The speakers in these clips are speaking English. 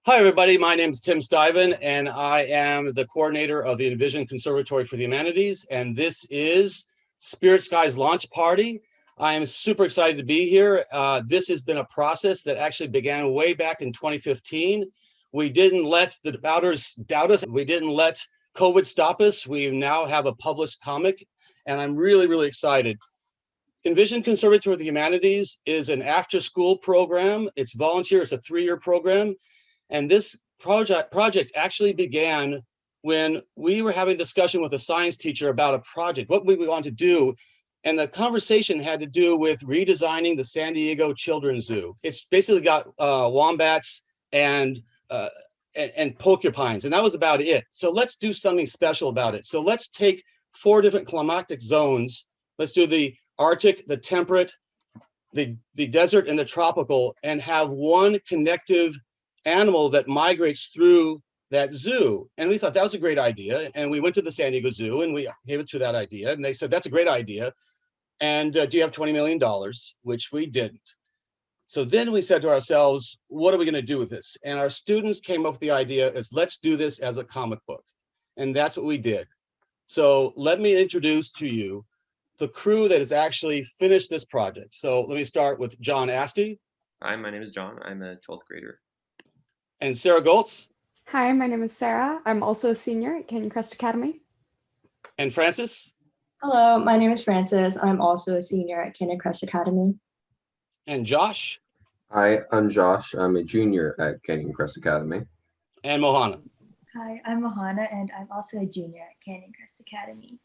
Hi, everybody. My name is Tim Stiven, and I am the coordinator of the Envision Conservatory for the Humanities, and this is Spirit Sky's launch party. I am super excited to be here. This has been a process that actually began way back in 2015. We didn't let the doubters doubt us. We didn't let COVID stop us. We now have a published comic, and I'm really, really excited. Envision Conservatory of the Humanities is an after-school program. It's volunteer. It's a 3-year program. And this project actually began when we were having a discussion with a science teacher about a project, what we want to do. And the conversation had to do with redesigning the San Diego Children's Zoo. It's basically got wombats and porcupines, and that was about it. So let's do something special about it. So let's take 4 different climatic zones. Let's do the Arctic, the temperate, the desert, and the tropical, and have one connective animal that migrates through that zoo. And we thought that was a great idea. And we went to the San Diego Zoo and we gave it to that idea. And they said, that's a great idea. And do you have $20 million? Which we didn't. So then we said to ourselves, what are we going to do with this? And our students came up with the idea is let's do this as a comic book. And that's what we did. So let me introduce to you the crew that has actually finished this project. So let me start with John Asti. Hi, my name is John. I'm a 12th grader. And Sarah Goltz. Hi, my name is Sarah. I'm also a senior at Canyon Crest Academy. And Francis. Hello, my name is Francis. I'm also a senior at Canyon Crest Academy. And Josh. Hi, I'm Josh. I'm a junior at Canyon Crest Academy. And Mohana. Hi, I'm Mohana, and I'm also a junior at Canyon Crest Academy.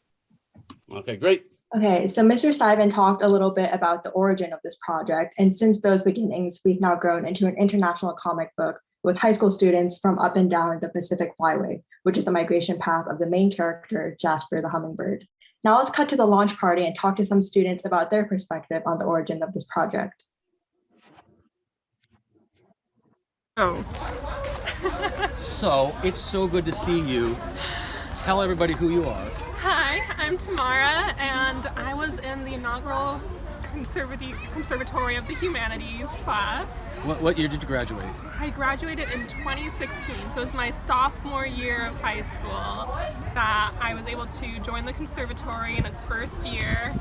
Okay, great. Okay, so Mr. Stiven talked a little bit about the origin of this project, and since those beginnings, we've now grown into an international comic book with high school students from up and down the Pacific Flyway, which is the migration path of the main character, Jasper the hummingbird. Now let's cut to the launch party and talk to some students about their perspective on the origin of this project. So, it's so good to see you. Tell everybody who you are. Hi, I'm Tamara, and I was in the inaugural Conservatory of the Humanities class. What year did you graduate? I graduated in 2016, so it was my sophomore year of high school that I was able to join the conservatory in its first year,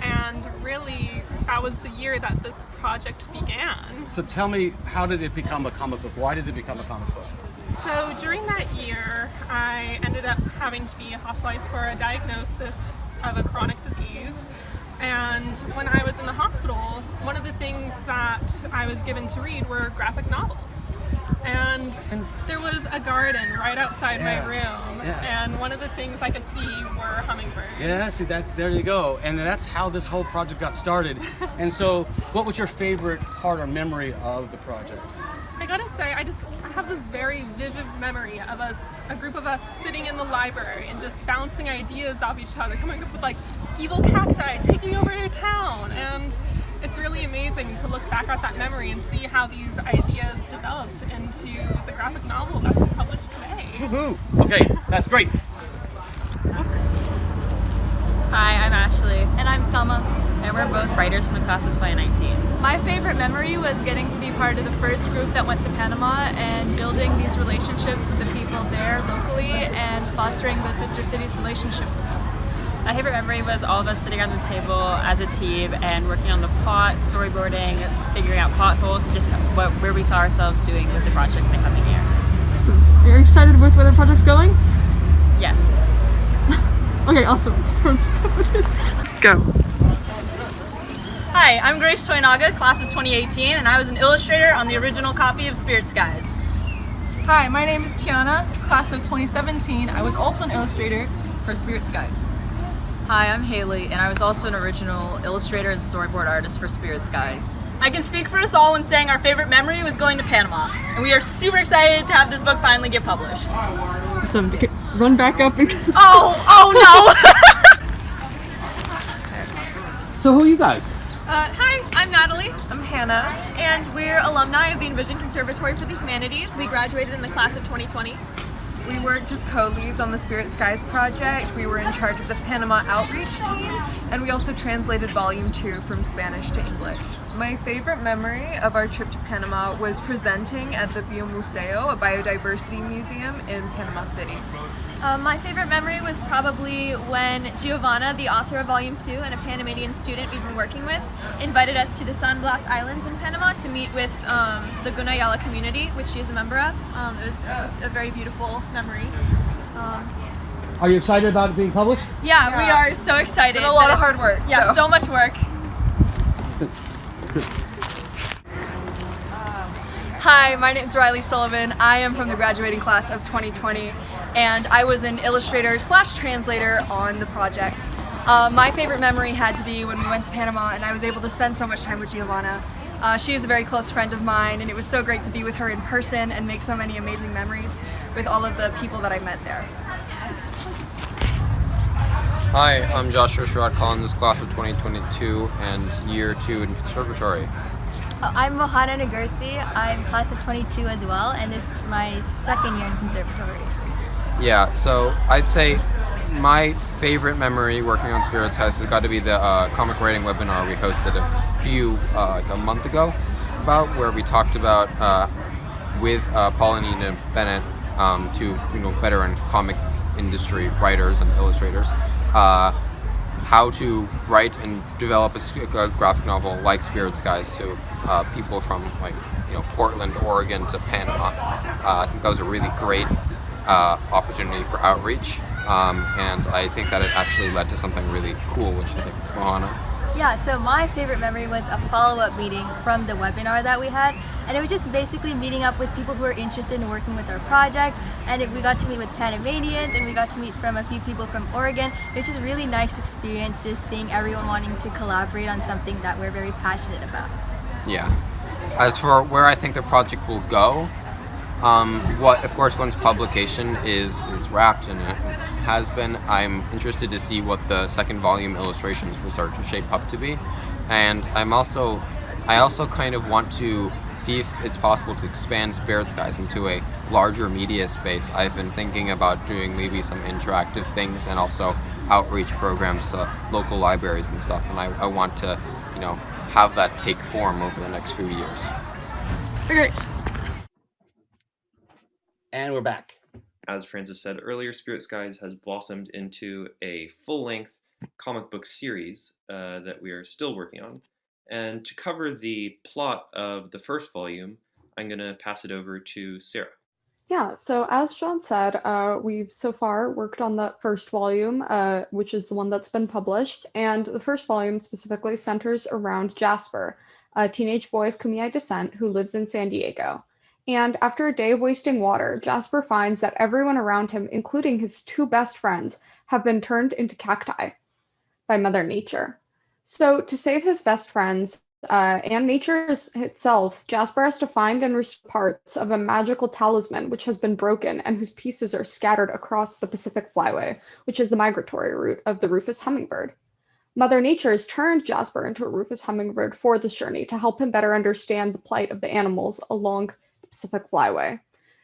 and really that was the year that this project began. So tell me, how did it become a comic book? Why did it become a comic book? So during that year, I ended up having to be hospitalized for a diagnosis of a chronic disease. And when I was in the hospital, one of the things that I was given to read were graphic novels. And there was a garden right outside my room, and one of the things I could see were hummingbirds. Yeah, see that, there you go. And that's how this whole project got started. And so, what was your favorite part or memory of the project? I gotta say, I have this very vivid memory of a group of us sitting in the library and just bouncing ideas off each other, coming up with like evil cacti taking over your town. And it's really amazing to look back at that memory and see how these ideas developed into the graphic novel that's been published today. Woohoo! Okay, that's great. Hi, I'm Ashley. And I'm Selma. And we're both writers from the class of 2019. My favorite memory was getting to be part of the first group that went to Panama and building these relationships with the people there locally and fostering the sister cities relationship. My favorite memory was all of us sitting around the table as a team and working on the plot, storyboarding, figuring out plot holes, and just where we saw ourselves doing with the project in the coming year. So, are you excited with where the project's going? Yes. Okay, awesome. Go. Hi, I'm Grace Toynaga, class of 2018, and I was an illustrator on the original copy of Spirit Skies. Hi, my name is Tiana, class of 2017. I was also an illustrator for Spirit Skies. Hi, I'm Haley, and I was also an original illustrator and storyboard artist for Spirit Skies. I can speak for us all when saying our favorite memory was going to Panama, and we are super excited to have this book finally get published. Awesome. Run back up and... Oh no! So who are you guys? Hi, I'm Natalie. I'm Hannah. And we're alumni of the Envision Conservatory for the Humanities. We graduated in the class of 2020. We weren't just co-leads on the Spirit Skies project, we were in charge of the Panama outreach team, and we also translated volume 2 from Spanish to English. My favorite memory of our trip to Panama was presenting at the Biomuseo, a biodiversity museum in Panama City. My favorite memory was probably when Giovanna, the author of Volume 2 and a Panamanian student we've been working with, invited us to the San Blas Islands in Panama to meet with the Gunayala community, which she is a member of. It was just a very beautiful memory. Are you excited about it being published? Yeah, we are so excited. It's been a lot of hard work. Yeah, so much work. Hi, my name is Riley Sullivan. I am from the graduating class of 2020, and I was an illustrator/translator on the project. My favorite memory had to be when we went to Panama and I was able to spend so much time with Giovanna. She is a very close friend of mine, and it was so great to be with her in person and make so many amazing memories with all of the people that I met there. Hi, I'm Jasper Collins, class of 2022 and year 2 in conservatory. I'm Mohana Nagurthi. I'm class of 22 as well, and this is my second year in conservatory. Yeah, so I'd say my favorite memory working on Spirits House has got to be the comic writing webinar we hosted like a month ago, about where we talked about with Paulinina Bennett, two veteran comic industry writers and illustrators, how to write and develop a graphic novel like Spirits Guys to people from Portland, Oregon to Panama. I think that was a really great opportunity for outreach, and I think that it actually led to something really cool, which I think Mohana. Yeah, so my favorite memory was a follow-up meeting from the webinar that we had, and it was just basically meeting up with people who are interested in working with our project, and we got to meet with Panamanians, and we got to meet from a few people from Oregon. It was just a really nice experience just seeing everyone wanting to collaborate on something that we're very passionate about. Yeah. As for where I think the project will go, of course, once publication is wrapped, and it has been, I'm interested to see what the second volume illustrations will start to shape up to be. And I also kind of want to see if it's possible to expand Spirits Guys into a larger media space. I've been thinking about doing maybe some interactive things and also outreach programs to local libraries and stuff. And I want to, have that take form over the next few years. Okay. And we're back. As Francis said earlier, Spirits Guys has blossomed into a full-length comic book series that we are still working on. And to cover the plot of the first volume, I'm going to pass it over to Sarah. Yeah, so as John said, we've so far worked on the first volume, which is the one that's been published. And the first volume specifically centers around Jasper, a teenage boy of Kumeyaay descent who lives in San Diego. And after a day of wasting water, Jasper finds that everyone around him, including his two best friends, have been turned into cacti by Mother Nature. So to save his best friends and nature itself, Jasper has to find and restore parts of a magical talisman which has been broken and whose pieces are scattered across the Pacific Flyway, which is the migratory route of the rufous hummingbird. Mother Nature has turned Jasper into a rufous hummingbird for this journey to help him better understand the plight of the animals along the Pacific Flyway.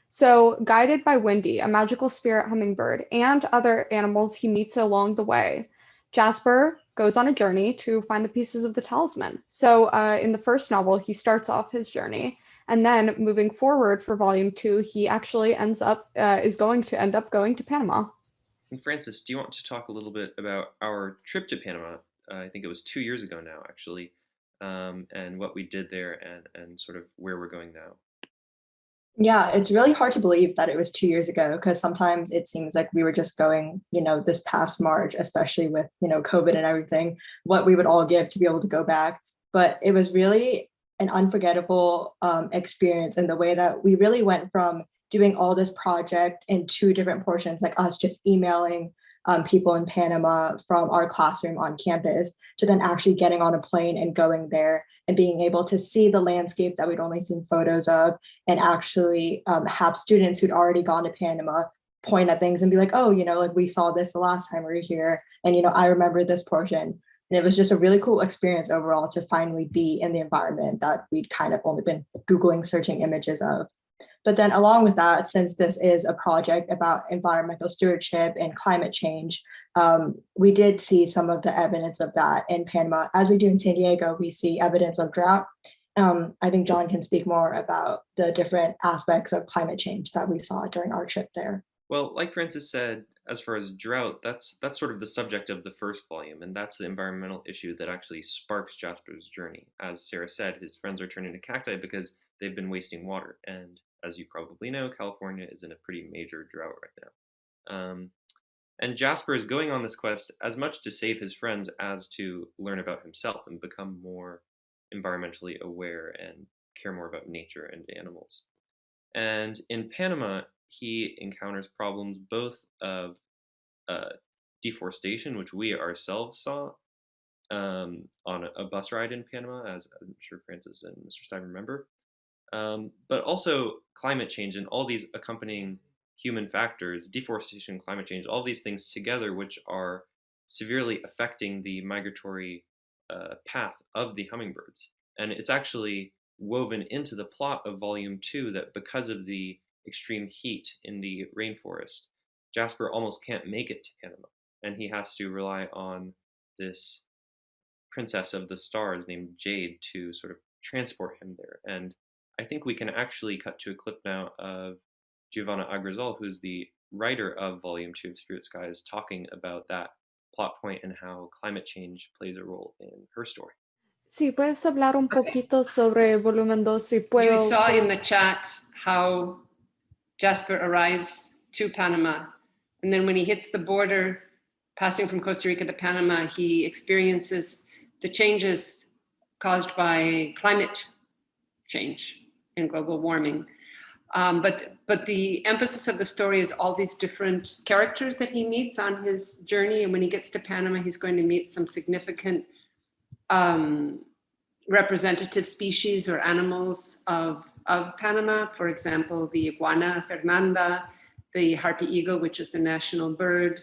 So, guided by Windy, a magical spirit hummingbird, and other animals he meets along the way, Jasper goes on a journey to find the pieces of the talisman. So in the first novel, he starts off his journey, and then moving forward for volume 2, he actually is going to end up going to Panama. And Francis, do you want to talk a little bit about our trip to Panama? I think it was 2 years ago now, actually, and what we did there and sort of where we're going now. Yeah, it's really hard to believe that it was 2 years ago, because sometimes it seems like we were just going, this past March, especially with, COVID and everything, what we would all give to be able to go back. But it was really an unforgettable experience in the way that we really went from doing all this project in 2 different portions, like us just emailing people in Panama from our classroom on campus, to then actually getting on a plane and going there and being able to see the landscape that we'd only seen photos of, and actually have students who'd already gone to Panama point at things and be like, oh, like we saw this the last time we were here, and I remember this portion. And it was just a really cool experience overall to finally be in the environment that we'd kind of only been Googling, searching images of. But then along with that, since this is a project about environmental stewardship and climate change, we did see some of the evidence of that in Panama. As we do in San Diego, we see evidence of drought. I think John can speak more about the different aspects of climate change that we saw during our trip there. Well, like Francis said, as far as drought, that's sort of the subject of the first volume, and that's the environmental issue that actually sparks Jasper's journey. As Sarah said, his friends are turning to cacti because they've been wasting water, and as you probably know, California is in a pretty major drought right now. And Jasper is going on this quest as much to save his friends as to learn about himself and become more environmentally aware and care more about nature and animals. And in Panama, he encounters problems both of deforestation, which we ourselves saw on a bus ride in Panama, as I'm sure Francis and Mr. Stein remember, but also climate change and all these accompanying human factors, deforestation, climate change, all these things together, which are severely affecting the migratory path of the hummingbirds. And it's actually woven into the plot of Volume 2 that because of the extreme heat in the rainforest, Jasper almost can't make it to Panama, and he has to rely on this princess of the stars named Jade to sort of transport him there. And I think we can actually cut to a clip now of Giovanna Agrazal, who's the writer of Volume 2 of Spirit Skies, talking about that plot point and how climate change plays a role in her story. Sí, puedes hablar un poquito sobre volumen 2 si puedo. You saw in the chat how Jasper arrives to Panama, and then when he hits the border, passing from Costa Rica to Panama, he experiences the changes caused by climate change and global warming. But the emphasis of the story is all these different characters that he meets on his journey. And when he gets to Panama, he's going to meet some significant representative species or animals of Panama. For example, the iguana Fernanda, the harpy eagle, which is the national bird.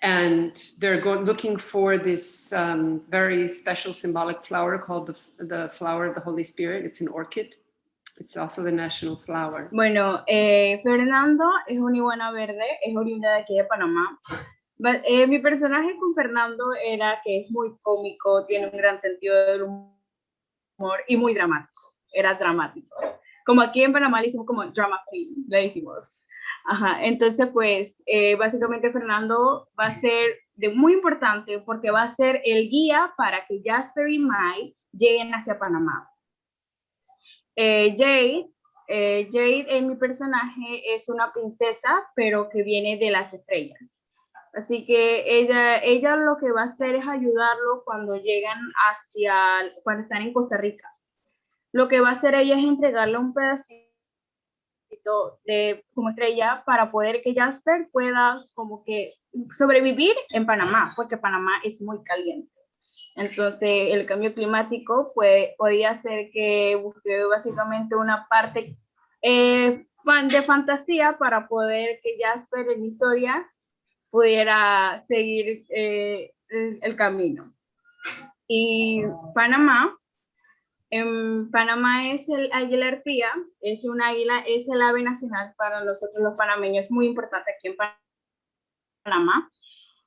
And they're looking for this very special symbolic flower called the flower of the Holy Spirit. It's an orchid. It's also the national flower. Bueno, Fernando es una iguana verde, es oriunda de aquí de Panamá. Mi personaje con Fernando era que es muy cómico, tiene un gran sentido del humor y muy dramático. Era dramático. Como aquí en Panamá le hicimos como drama queen, le hicimos. Ajá, entonces pues básicamente Fernando va a ser muy importante porque va a ser el guía para que Jasper y Mai lleguen hacia Panamá. Jade en mi personaje es una princesa, pero que viene de las estrellas. Así que ella lo que va a hacer es ayudarlo cuando llegan cuando están en Costa Rica. Lo que va a hacer ella es entregarle un pedacito como estrella para poder que Jasper pueda como que sobrevivir en Panamá, porque Panamá es muy caliente. Entonces el cambio climático podía hacer que busque básicamente una parte de fantasía para poder que Jasper en la historia pudiera seguir el camino. Y Panamá es el águila arpía, es un águila, es el ave nacional para nosotros los panameños, muy importante aquí en Panamá.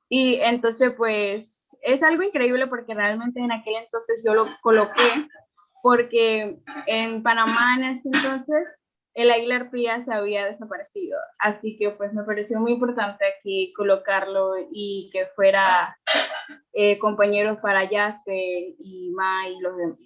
Y entonces pues es algo increíble porque realmente en aquel entonces yo lo coloqué porque en Panamá en ese entonces el águila arpía se había desaparecido. Así que pues me pareció muy importante aquí colocarlo y que fuera compañero para Jasper y Mai y los demás.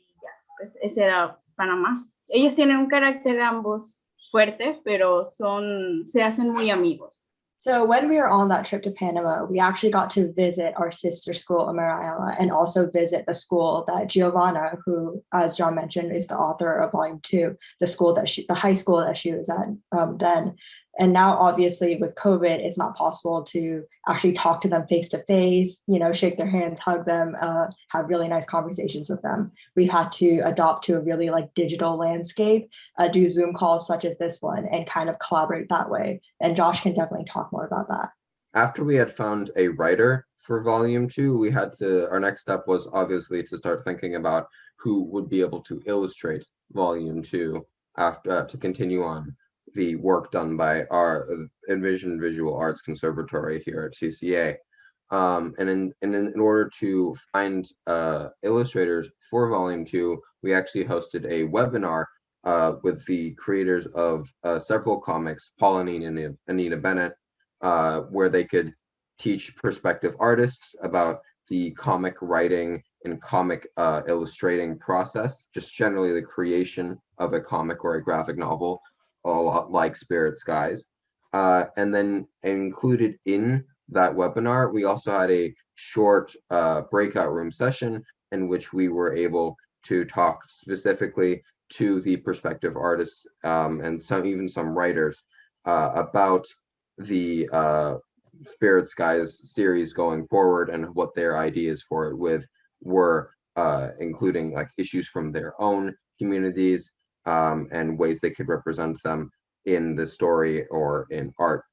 Pues ese era Panamá. Ellos tienen un carácter ambos fuerte, pero se hacen muy amigos. So when we were on that trip to Panama, we actually got to visit our sister school, Amarayala, and also visit the school that Giovanna, who, as John mentioned, is the author of Volume 2, the high school that she was at then. And now, obviously, with COVID, it's not possible to actually talk to them face to face, shake their hands, hug them, have really nice conversations with them. We've had to adopt to a really digital landscape, do Zoom calls such as this one, and kind of collaborate that way. And Josh can definitely talk more about that. After we had found a writer for Volume 2, our next step was obviously to start thinking about who would be able to illustrate Volume 2. after to continue on the work done by our Envision Visual Arts Conservatory here at CCA. And in order to find illustrators for Volume 2, we actually hosted a webinar with the creators of several comics, Paul and Anita Bennett, where they could teach prospective artists about the comic writing and comic illustrating process, just generally the creation of a comic or a graphic novel, a lot like Spirit Skies. And then included in that webinar, we also had a short breakout room session in which we were able to talk specifically to the prospective artists and even some writers about the Spirit Skies series going forward and what their ideas for it were, including like issues from their own communities and ways they could represent them in the story or in art.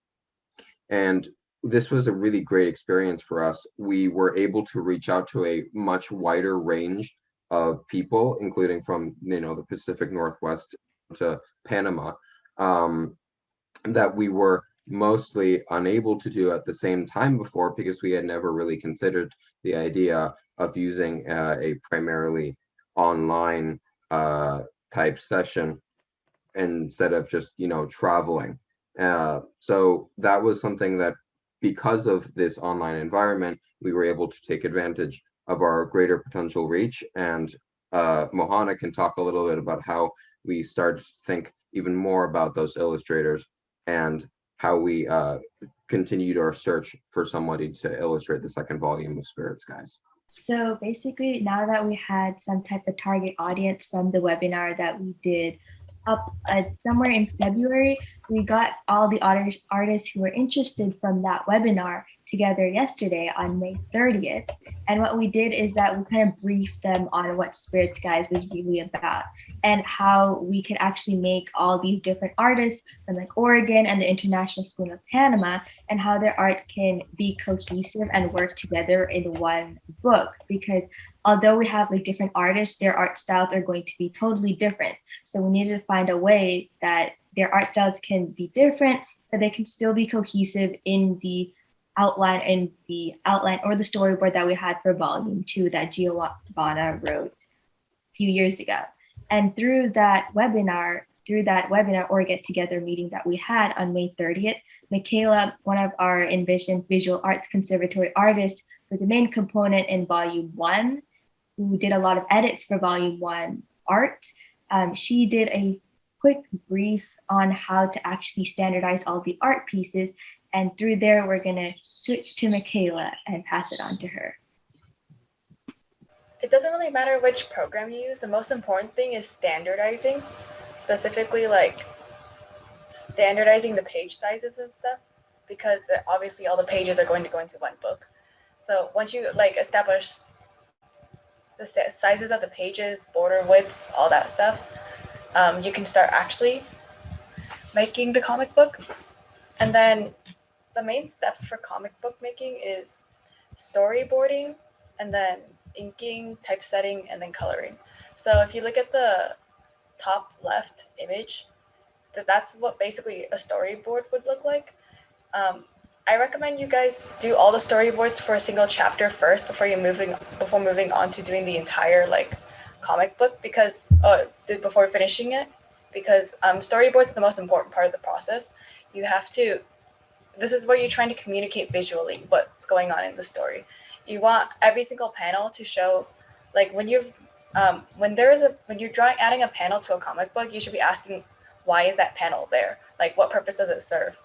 And this was a really great experience for us. We were able to reach out to a much wider range of people, including from the Pacific Northwest to Panama, that we were mostly unable to do at the same time before because we had never really considered the idea of using a primarily online type session instead of just traveling. So that was something that, because of this online environment, we were able to take advantage of our greater potential reach. And Mohana can talk a little bit about how we started to think even more about those illustrators and how we continued our search for somebody to illustrate the second volume of Spirit Skies. So basically, now that we had some type of target audience from the webinar that we did up somewhere in February, we got all the artists who were interested from that webinar together yesterday on May 30th. And what we did is that we kind of briefed them on what Spirit Skies was really about and how we could actually make all these different artists from like Oregon and the International School of Panama, and how their art can be cohesive and work together in one book. Because although we have like different artists, their art styles are going to be totally different. So we needed to find a way that their art styles can be different, but they can still be cohesive in the outline or the storyboard that we had for Volume 2 that Giovanna wrote a few years ago. And through that webinar or get together meeting that we had on May 30th, Michaela, one of our Envision Visual Arts Conservatory artists, was the main component in Volume 1, who did a lot of edits for Volume 1 art. She did a quick brief on how to actually standardize all the art pieces. And through there, we're going to switch to Michaela and pass it on to her. It doesn't really matter which program you use. The most important thing is standardizing, specifically like standardizing the page sizes and stuff, because obviously all the pages are going to go into one book. So once you like establish the sizes of the pages, border widths, all that stuff, you can start actually making the comic book. And then the main steps for comic book making is storyboarding, and then inking, typesetting, and then coloring. So if you look at the top left image, that's what basically a storyboard would look like. I recommend you guys do all the storyboards for a single chapter first before moving on to doing the entire like comic book, because before finishing it, because storyboards are the most important part of the process. This is where you're trying to communicate visually what's going on in the story. You want every single panel to show, like when you're adding a panel to a comic book, you should be asking, why is that panel there? Like, what purpose does it serve?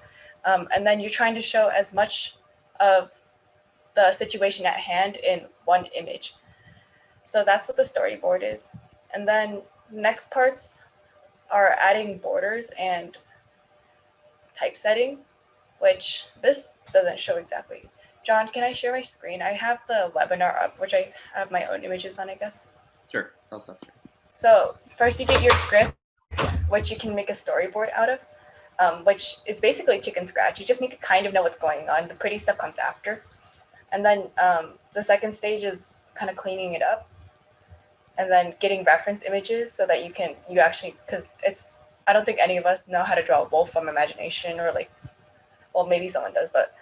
And then you're trying to show as much of the situation at hand in one image. So that's what the storyboard is. And then next parts are adding borders and typesetting, which this doesn't show exactly. John, can I share my screen? I have the webinar up, which I have my own images on, I guess. Sure, I'll stop sharing. So first you get your script, which you can make a storyboard out of, which is basically chicken scratch. You just need to kind of know what's going on. The pretty stuff comes after. And then the second stage is kind of cleaning it up and then getting reference images so that you actually, because I don't think any of us know how to draw a wolf from imagination, or like, well, maybe someone does, but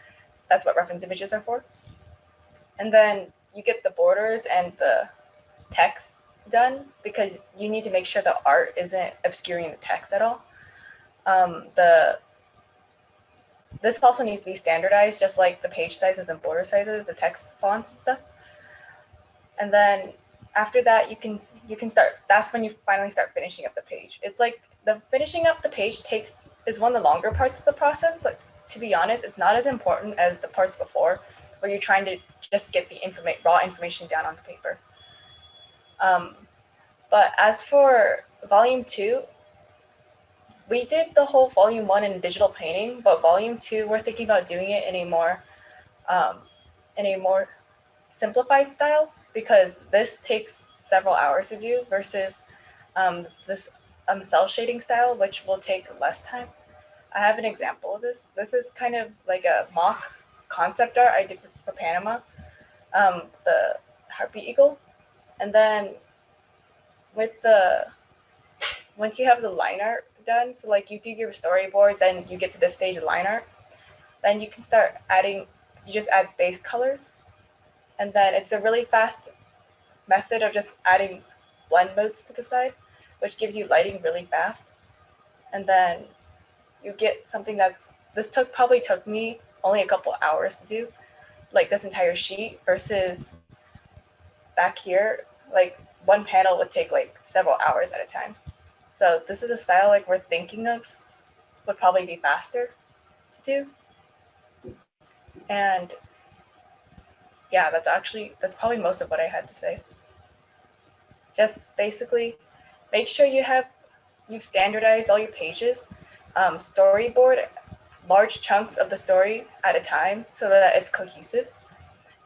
that's what reference images are for. And then you get the borders and the text done, because you need to make sure the art isn't obscuring the text at all. This also needs to be standardized, just like the page sizes and border sizes, the text fonts and stuff. And then after that, you can start. That's when you finally start finishing up the page. It's like the finishing up the page is one of the longer parts of the process, but to be honest, it's not as important as the parts before, where you're trying to just get the raw information down onto paper. But as for volume 2, we did the whole volume 1 in digital painting, but volume 2, we're thinking about doing it in a more simplified style, because this takes several hours to do versus this cell shading style, which will take less time. I have an example of this. This is kind of like a mock concept art I did for Panama, the harpy eagle. And then once you have the line art done, so like you do your storyboard, then you get to this stage of line art, then you can start you just add base colors. And then it's a really fast method of just adding blend modes to the side, which gives you lighting really fast. And then you get something probably took me only a couple hours to do, like this entire sheet, versus back here, like one panel would take like several hours at a time. So this is a style like we're thinking of would probably be faster to do. And yeah, that's probably most of what I had to say. Just basically make sure you've standardized all your pages, storyboard large chunks of the story at a time so that it's cohesive,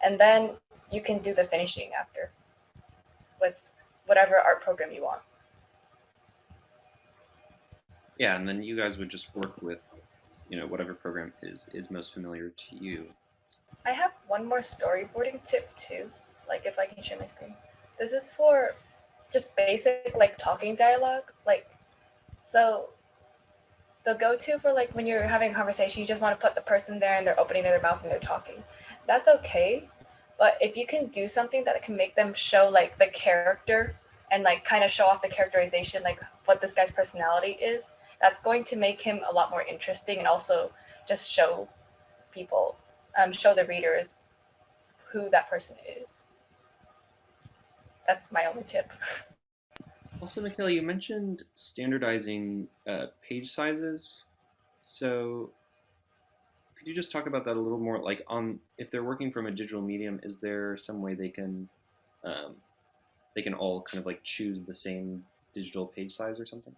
and then you can do the finishing after with whatever art program you want. Yeah, and then you guys would just work with, whatever program is most familiar to you. I have one more storyboarding tip too, like if I can share my screen. This is for just basic like talking dialogue. So the go-to for like when you're having a conversation, you just want to put the person there and they're opening their mouth and they're talking. That's okay. But if you can do something that can make them show like the character and like kind of show off the characterization, like what this guy's personality is, that's going to make him a lot more interesting, and also just show people, show the readers who that person is. That's my only tip. Also, Michaela, you mentioned standardizing page sizes. So could you just talk about that a little more? Like, if they're working from a digital medium, is there some way they can all kind of like choose the same digital page size or something?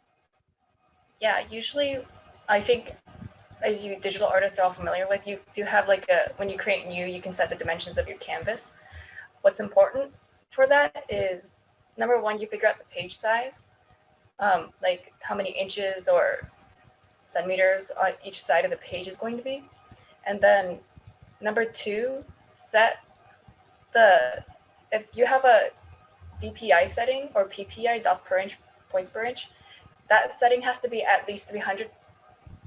Yeah, usually I think, as you digital artists are all familiar with, you do have like when you create new, you can set the dimensions of your canvas. What's important for that is, number one, you figure out the page size, like how many inches or centimeters on each side of the page is going to be. And then number two, if you have a DPI setting or PPI, dots per inch, points per inch, that setting has to be at least 300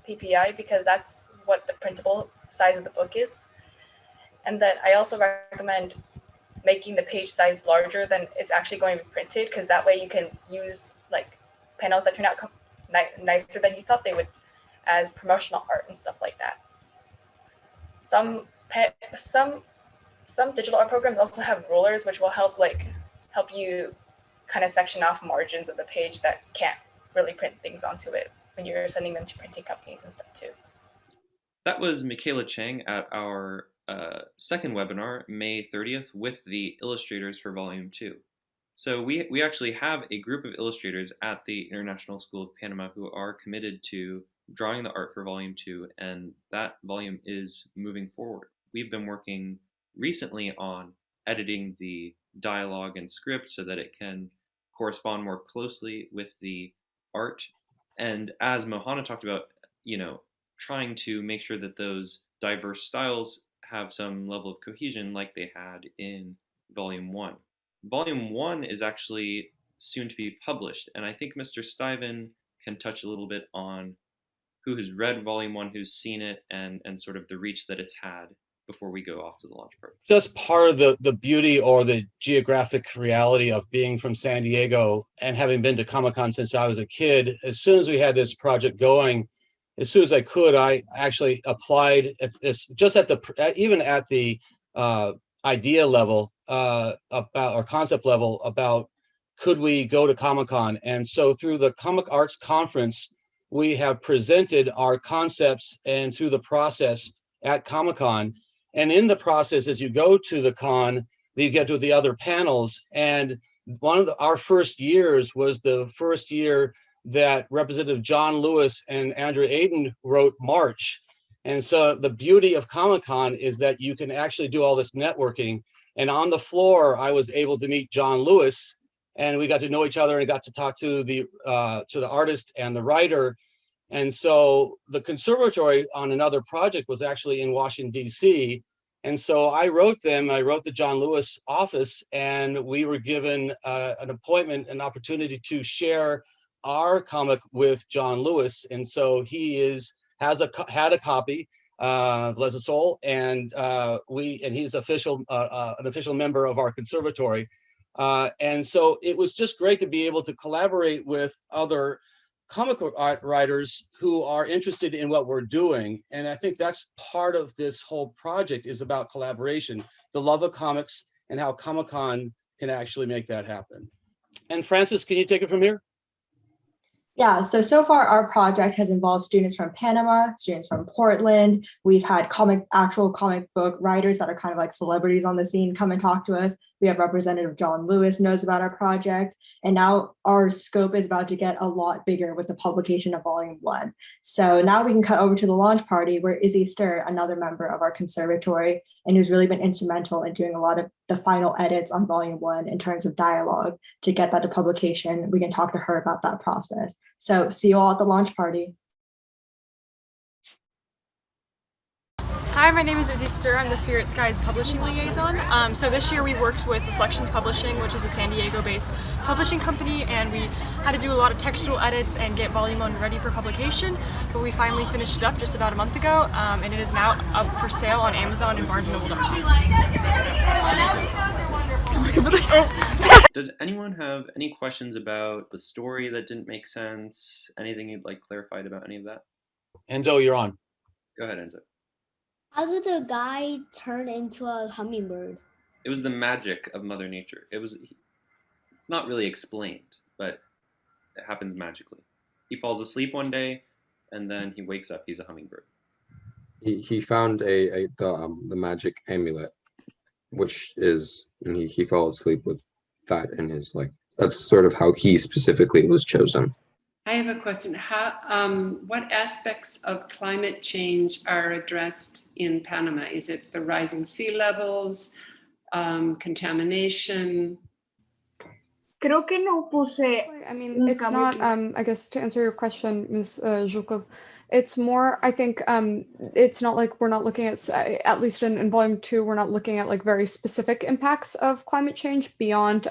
PPI, because that's what the printable size of the book is. And then I also recommend making the page size larger than it's actually going to be printed, because that way you can use like panels that turn out nicer than you thought they would as promotional art and stuff like that. Some digital art programs also have rulers, which will help you kind of section off margins of the page that can't really print things onto it when you're sending them to printing companies and stuff too. That was Michaela Chang at our second webinar, May 30th, with the illustrators for Volume 2. So we actually have a group of illustrators at the International School of Panama who are committed to drawing the art for Volume 2, and that volume is moving forward. We've been working recently on editing the dialogue and script so that it can correspond more closely with the art. And as Mohana talked about, trying to make sure that those diverse styles have some level of cohesion like they had in Volume 1. Volume 1 is actually soon to be published, and I think Mr. Stiven can touch a little bit on who has read Volume 1, who's seen it, and sort of the reach that it's had before we go off to the launch party. Just part of the beauty or the geographic reality of being from San Diego and having been to Comic-Con since I was a kid. As soon as we had this project going, as soon as I could, I actually applied at this, just at the, even at the idea level about, or concept level about, could we go to Comic-Con? And so through the Comic Arts Conference, we have presented our concepts and through the process at Comic-Con. And in the process, as you go to the con, you get to the other panels. And one of our first years was the first year that Representative John Lewis and Andrew Aden wrote March. And so the beauty of Comic-Con is that you can actually do all this networking. And on the floor, I was able to meet John Lewis, and we got to know each other and got to talk to the artist and the writer. And so the conservatory on another project was actually in Washington, D.C. And so I wrote the John Lewis office, and we were given an appointment, an opportunity to share our comic with John Lewis. And so he had a copy, bless his soul, and he's an official member of our conservatory. And so it was just great to be able to collaborate with other comic art writers who are interested in what we're doing. And I think that's part of this whole project, is about collaboration, the love of comics, and how Comic-Con can actually make that happen. And Francis, can you take it from here? Yeah, so far our project has involved students from Panama, students from Portland. We've had actual comic book writers that are kind of like celebrities on the scene come and talk to us. We have Representative John Lewis knows about our project. And now our scope is about to get a lot bigger with the publication of Volume 1. So now we can cut over to the launch party, where Izzy Sturr, another member of our conservatory, and who's really been instrumental in doing a lot of the final edits on Volume 1 in terms of dialogue to get that to publication. We can talk to her about that process. So see you all at the launch party. Hi, my name is Izzy Sturr. I'm the Spirit Skies publishing liaison. So this year we worked with Reflections Publishing, which is a San Diego-based publishing company, and we had to do a lot of textual edits and get Volume 1 ready for publication. But we finally finished it up just about a month ago, and it is now up for sale on Amazon and BarnesandNoble.com. Does anyone have any questions about the story that didn't make sense? Anything you'd like clarified about any of that? Enzo, you're on. Go ahead, Enzo. How did the guy turn into a hummingbird? It was the magic of Mother Nature. It's not really explained, but it happens magically. He falls asleep one day, and then he wakes up. He's a hummingbird. He found the magic amulet, which is, and he fell asleep with that in his, like, that's sort of how he specifically was chosen. I have a question. What aspects of climate change are addressed in Panama? Is it the rising sea levels, contamination? Creo que no puse. I mean, it's not, I guess to answer your question, Ms. Zhukov, it's more, I think, it's not like we're not looking at least in Volume 2, we're not looking at like very specific impacts of climate change beyond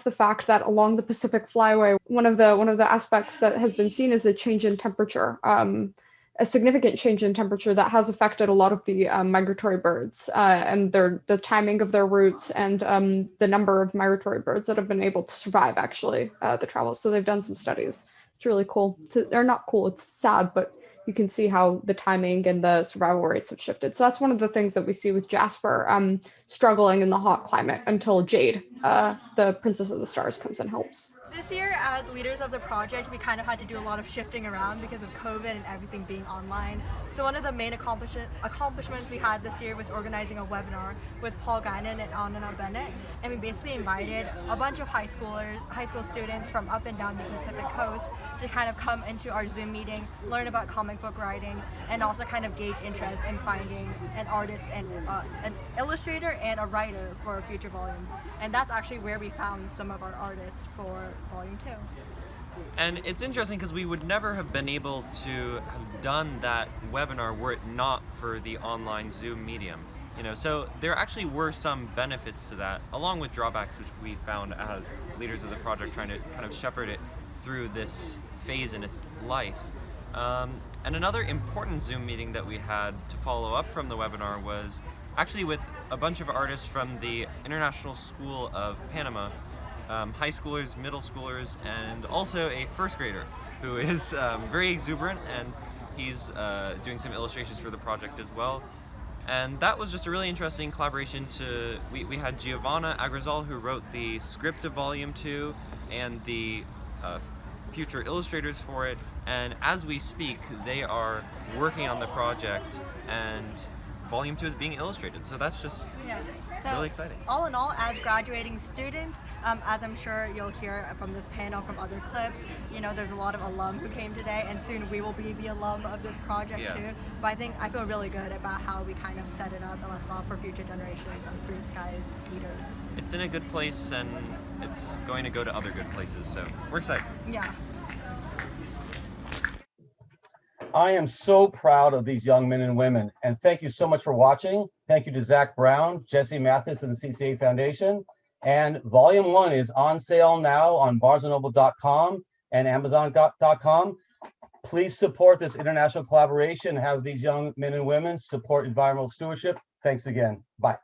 the fact that along the Pacific Flyway, one of the aspects that has been seen is a change in temperature, a significant change in temperature that has affected a lot of the migratory birds and the timing of their routes and the number of migratory birds that have been able to survive actually the travel. So they've done some studies. It's really cool. They're not cool. It's sad, but you can see how the timing and the survival rates have shifted. So that's one of the things that we see with Jasper struggling in the hot climate until Jade, the Princess of the Stars, comes and helps. This year, as leaders of the project, we kind of had to do a lot of shifting around because of COVID and everything being online. So one of the main accomplishments we had this year was organizing a webinar with Paul Guinan and Anna Bennett, and we basically invited a bunch of high school students from up and down the Pacific Coast to kind of come into our Zoom meeting, learn about comic book writing, and also kind of gauge interest in finding an artist and an illustrator and a writer for future volumes. And that's actually where we found some of our artists for Volume 2. And it's interesting because we would never have been able to have done that webinar were it not for the online Zoom medium. So there actually were some benefits to that, along with drawbacks, which we found as leaders of the project trying to kind of shepherd it through this phase in its life. And another important Zoom meeting that we had to follow up from the webinar was actually with a bunch of artists from the International School of Panama, high schoolers, middle schoolers, and also a first grader who is very exuberant, and he's doing some illustrations for the project as well. And that was just a really interesting collaboration. We had Giovanna Agrazal, who wrote the script of Volume 2 and the future illustrators for it, and as we speak they are working on the project and Volume 2 is being illustrated, so that's just really exciting. All in all, as graduating students, as I'm sure you'll hear from this panel, from other clips, you know, there's a lot of alum who came today, and soon we will be the alum of this project too. But I feel really good about how we kind of set it up and left off for future generations of Spirit Skies leaders. It's in a good place, and it's going to go to other good places, so we're excited. Yeah. I am so proud of these young men and women, and thank you so much for watching. Thank you to Zach Brown, Jesse Mathis, and the CCA Foundation. And Volume 1 is on sale now on BarnesandNoble.com and Amazon.com. Please support this international collaboration, have these young men and women support environmental stewardship. Thanks again. Bye.